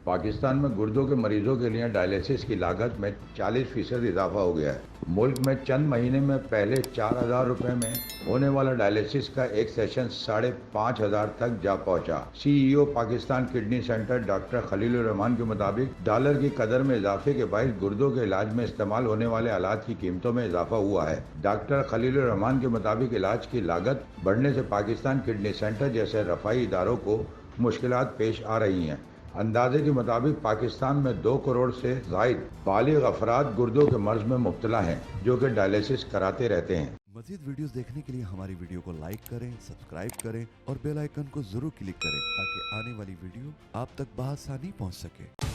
पाकिस्तान में गुर्दों के मरीजों के लिए डायलिसिस की लागत में 40% इजाफा हो गया है। मुल्क में चंद महीने में पहले 4,000 रुपए में होने वाला डायलिसिस का एक सेशन 5,500 तक जा पहुंचा। CEO Pakistan kidney centre doctor Khalilur Rahman के मुताबिक डॉलर की कदर में इजाफे के बायस गुर्दों के इलाज में इस्तेमाल होने वाले आलात की कीमतों में इजाफा हुआ है। डॉक्टर खलीलुर रहमान के मुताबिक इलाज की लागत बढ़ने से पाकिस्तान किडनी सेंटर जैसे रफाई इदारों को मुश्किलात पेश आ रही हैं। अंदाजे के मुताबिक पाकिस्तान में 2 करोड़ से जायद बालिग अफराद गुर्दों के मर्ज में मुब्तला हैं, जो कि डायलिसिस कराते रहते हैं। मजीद वीडियोस देखने के लिए हमारी वीडियो को लाइक करें, सब्सक्राइब करें और बेल आइकन को जरूर क्लिक करें ताकि आने वाली वीडियो आप तक बआसानी पहुंच सके।